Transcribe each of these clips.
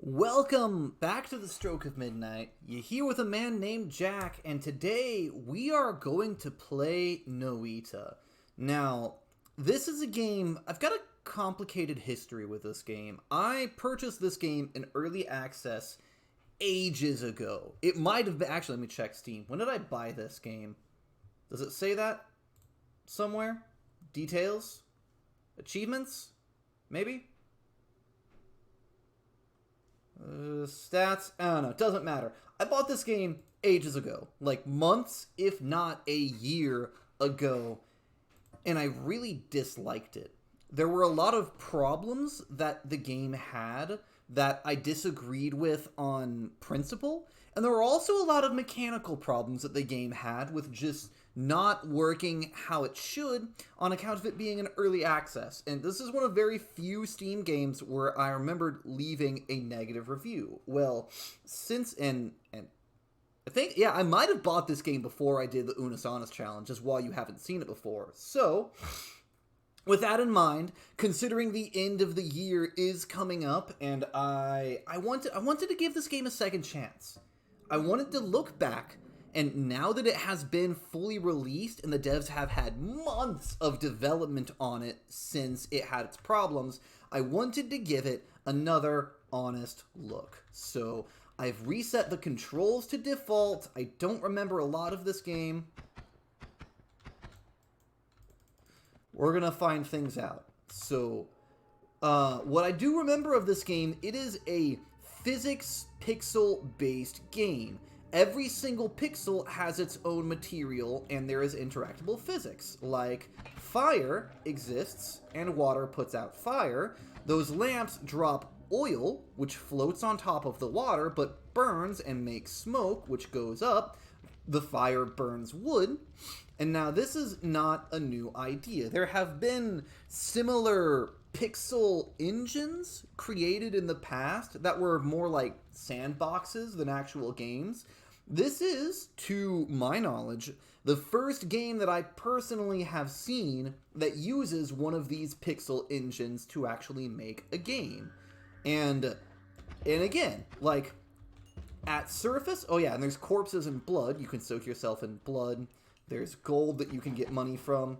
Welcome back to the Stroke of Midnight. You're here with a man named Jack, and today we are going to play Noita. Now, this is a game, I've got a complicated history with this game. I purchased this game in Early Access ages ago. It might have been, actually, let me check Steam. When did I buy this game? Does it say that somewhere? Details? Achievements? Maybe? Stats? I don't know. It doesn't matter. I bought this game ages ago. Like months, if not a year ago. And I really disliked it. There were a lot of problems that the game had that I disagreed with on principle. And there were also a lot of mechanical problems that the game had with just not working how it should on account of it being an early access. And this is one of very few Steam games where I remembered leaving a negative review. Well, since, and I think, yeah, I might have bought this game before I did the Unis Honest Challenge, just while you haven't seen it before. So, with that in mind, considering the end of the year is coming up, and I wanted to give this game a second chance. I wanted to look back, and now that it has been fully released and the devs have had months of development on it since it had its problems, I wanted to give it another honest look. So I've reset the controls to default. I don't remember a lot of this game. We're gonna find things out. So what I do remember of this game, it is a physics pixel-based game. Every single pixel has its own material, and there is interactable physics. Like, fire exists, and water puts out fire. Those lamps drop oil, which floats on top of the water, but burns and makes smoke, which goes up. The fire burns wood. And now this is not a new idea. There have been similar pixel engines created in the past that were more like sandboxes than actual games. This is, to my knowledge, the first game that I personally have seen that uses one of these pixel engines to actually make a game. And again, like, at surface, oh yeah, and there's corpses and blood. You can soak yourself in blood. There's gold that you can get money from.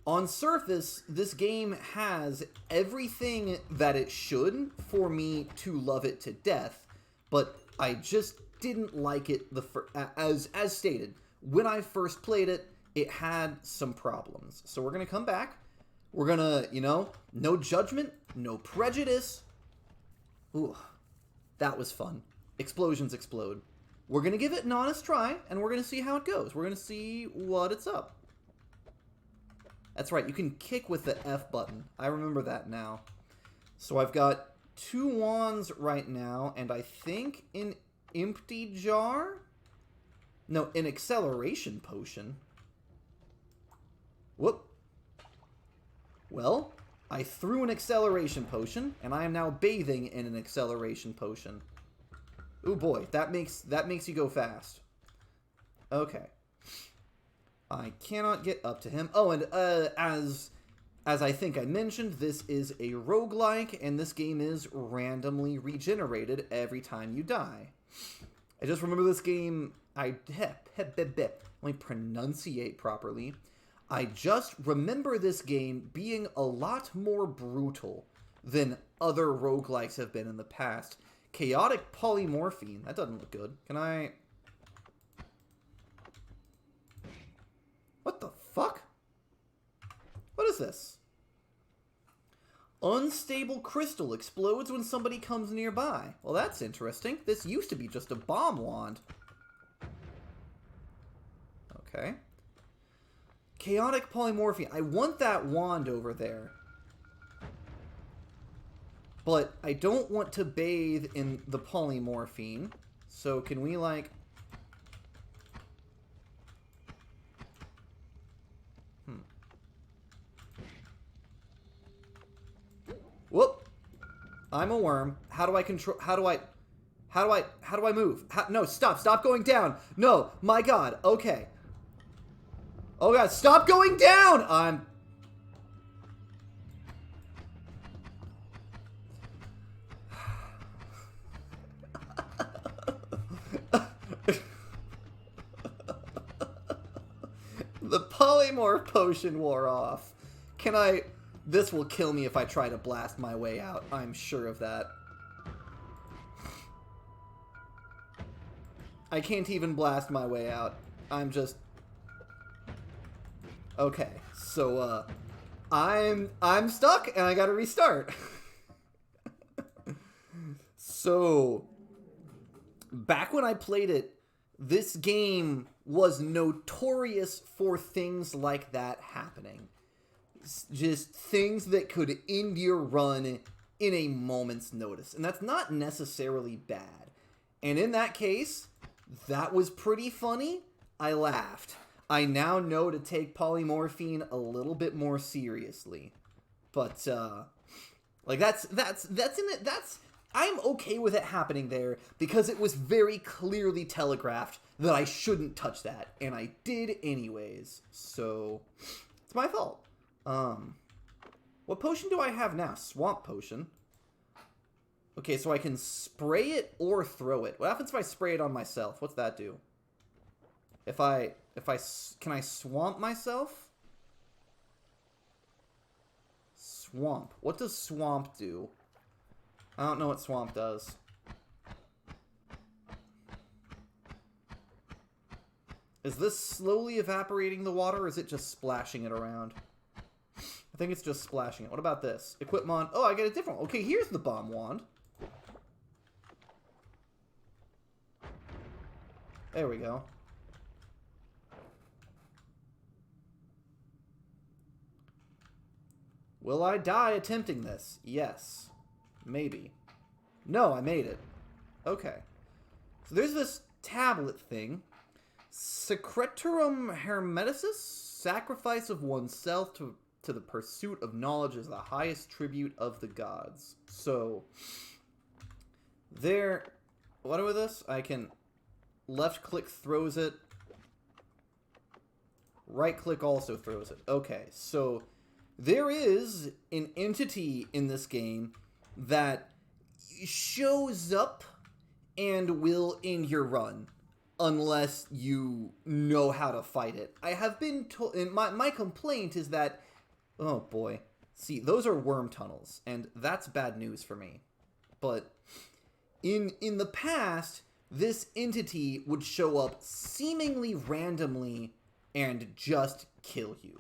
On surface, this game has everything that it should for me to love it to death, but I just didn't like it as stated. When I first played it, it had some problems. So we're going to come back. We're going to, no judgment, no prejudice. Ooh, that was fun. Explosions explode. We're going to give it an honest try, and we're going to see how it goes. We're going to see what it's up. That's right, you can kick with the F button. I remember that now. So I've got 2 wands right now, and I think an empty jar? No, an acceleration potion. Whoop. Well, I threw an acceleration potion, and I am now bathing in an acceleration potion. Ooh boy, that makes you go fast. Okay. I cannot get up to him. Oh, and as I think I mentioned, this is a roguelike, and this game is randomly regenerated every time you die. I just remember this game, let me pronunciate properly. I just remember this game being a lot more brutal than other roguelikes have been in the past. Chaotic polymorphine, that doesn't look good. Can I... What the fuck? What is this? Unstable crystal explodes when somebody comes nearby. Well, that's interesting. This used to be just a bomb wand. Okay. Chaotic polymorphine. I want that wand over there. But I don't want to bathe in the polymorphine. So can we, like... Whoop. I'm a worm. How do I control... How do I move? No, stop going down. No, my god. Okay. Oh god, stop going down! polymorph potion wore off. Can I... This will kill me if I try to blast my way out. I'm sure of that. I can't even blast my way out. I'm just... Okay, so, I'm stuck, and I gotta restart. So, back when I played it, this game was notorious for things like that happening. Just things that could end your run in a moment's notice. And that's not necessarily bad. And in that case, that was pretty funny. I laughed. I now know to take polymorphine a little bit more seriously. But, like, that's in it. I'm okay with it happening there because it was very clearly telegraphed that I shouldn't touch that. And I did anyways. So, it's my fault. What potion do I have now? Swamp potion. Okay, so I can spray it or throw it. What happens if I spray it on myself? What's that do? Can I swamp myself? Swamp. What does swamp do? I don't know what swamp does. Is this slowly evaporating the water, or is it just splashing it around? I think it's just splashing it. What about this? Equip mon. Oh, I get a different one. Okay, here's the bomb wand. There we go. Will I die attempting this? Yes. Maybe. No, I made it. Okay. So there's this tablet thing. Secretorum Hermeticis? Sacrifice of oneself to the pursuit of knowledge is the highest tribute of the gods. So, there... What do with this? I can... Left click throws it. Right click also throws it. Okay, so... There is an entity in this game that shows up and will end your run unless you know how to fight it. I have been told, and my complaint is that, oh boy, see, those are worm tunnels, and that's bad news for me. But in the past, this entity would show up seemingly randomly and just kill you.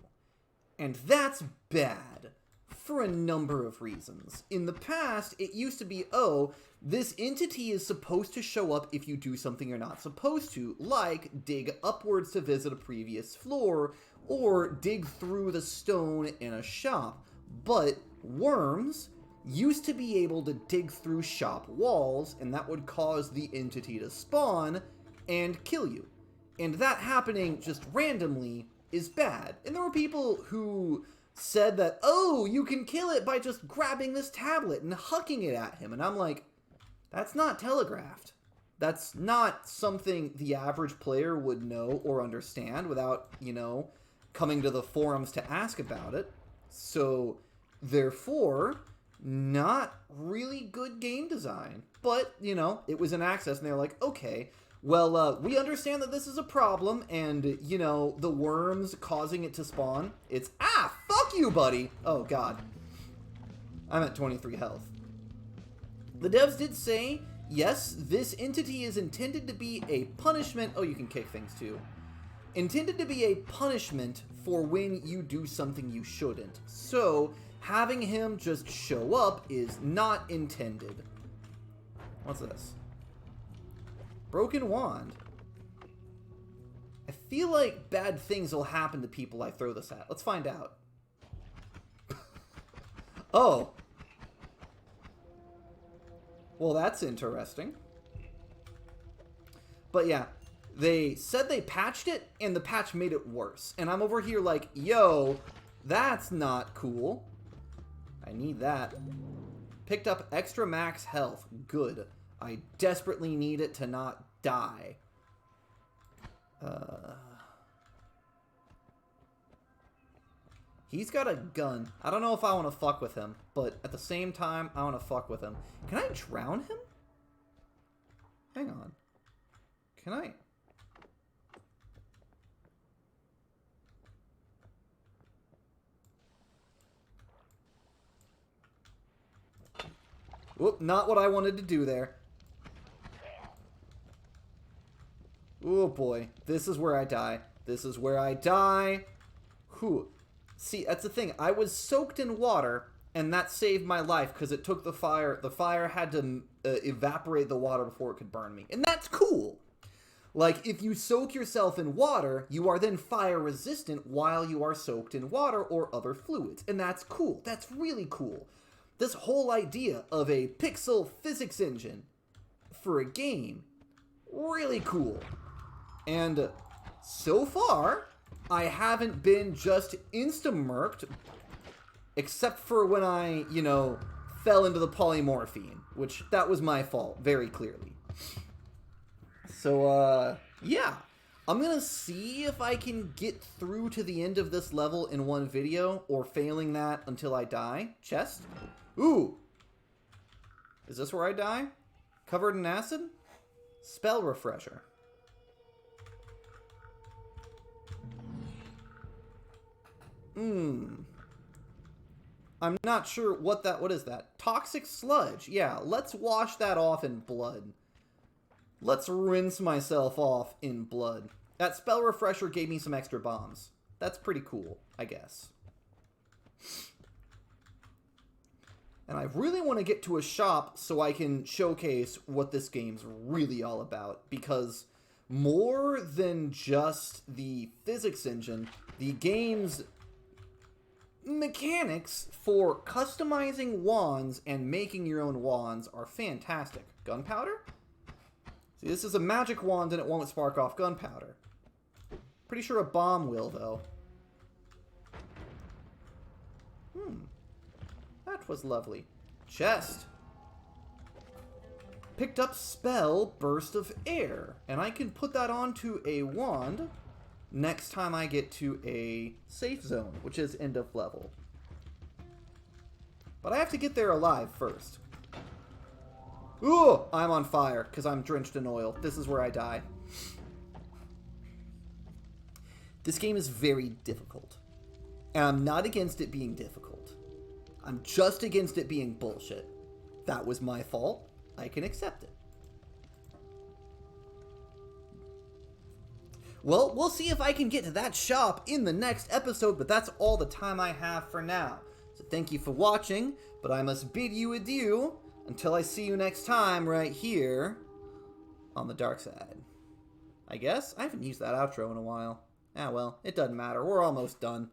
And that's bad for a number of reasons. In the past, it used to be, oh, this entity is supposed to show up if you do something you're not supposed to, like dig upwards to visit a previous floor, or dig through the stone in a shop. But worms used to be able to dig through shop walls, and that would cause the entity to spawn and kill you. And that happening just randomly is bad. And there were people who said that, oh, you can kill it by just grabbing this tablet and hucking it at him. And I'm like, that's not telegraphed. That's not something the average player would know or understand without, you know, coming to the forums to ask about it. So, therefore, not really good game design. But, you know, it was in Access, and they were like, okay, well, we understand that this is a problem, and, you know, the worms causing it to spawn, it's, fuck you, buddy! Oh, God. I'm at 23 health. The devs did say, yes, this entity is intended to be a punishment. Oh, you can kick things, too. Intended to be a punishment for when you do something you shouldn't. So, having him just show up is not intended. What's this? Broken wand. I feel like bad things will happen to people I throw this at. Let's find out. Oh. Well, that's interesting. But yeah, they said they patched it, and the patch made it worse. And I'm over here like, yo, that's not cool. I need that. Picked up extra max health. Good. I desperately need it to not die. He's got a gun. I don't know if I want to fuck with him, but at the same time, I want to fuck with him. Can I drown him? Hang on. Can I? Whoop, not what I wanted to do there. Oh boy, this is where I die. This is where I die. Whew. See, that's the thing. I was soaked in water, and that saved my life because it took the fire. The fire had to evaporate the water before it could burn me. And that's cool. Like, if you soak yourself in water, you are then fire resistant while you are soaked in water or other fluids. And that's cool. That's really cool. This whole idea of a pixel physics engine for a game, really cool. And so far, I haven't been just insta-murked, except for when I, you know, fell into the polymorphine, which that was my fault, very clearly. So, yeah. I'm gonna see if I can get through to the end of this level in one video, or failing that until I die. Chest. Ooh. Is this where I die? Covered in acid? Spell refresher. I'm not sure what is that? Toxic sludge. Yeah, let's wash that off in blood. Let's rinse myself off in blood. That spell refresher gave me some extra bombs. That's pretty cool, I guess. And I really want to get to a shop so I can showcase what this game's really all about. Because more than just the physics engine, the game's mechanics for customizing wands and making your own wands are fantastic. Gunpowder? See, this is a magic wand and it won't spark off gunpowder. Pretty sure a bomb will, though. That was lovely. Chest. Picked up spell burst of air. And I can put that onto a wand next time I get to a safe zone, which is end of level. But I have to get there alive first. Ooh, I'm on fire because I'm drenched in oil. This is where I die. This game is very difficult. And I'm not against it being difficult. I'm just against it being bullshit. That was my fault. I can accept it. Well, we'll see if I can get to that shop in the next episode, but that's all the time I have for now. So thank you for watching, but I must bid you adieu until I see you next time right here on the dark side. I guess? I haven't used that outro in a while. Ah well, it doesn't matter. We're almost done.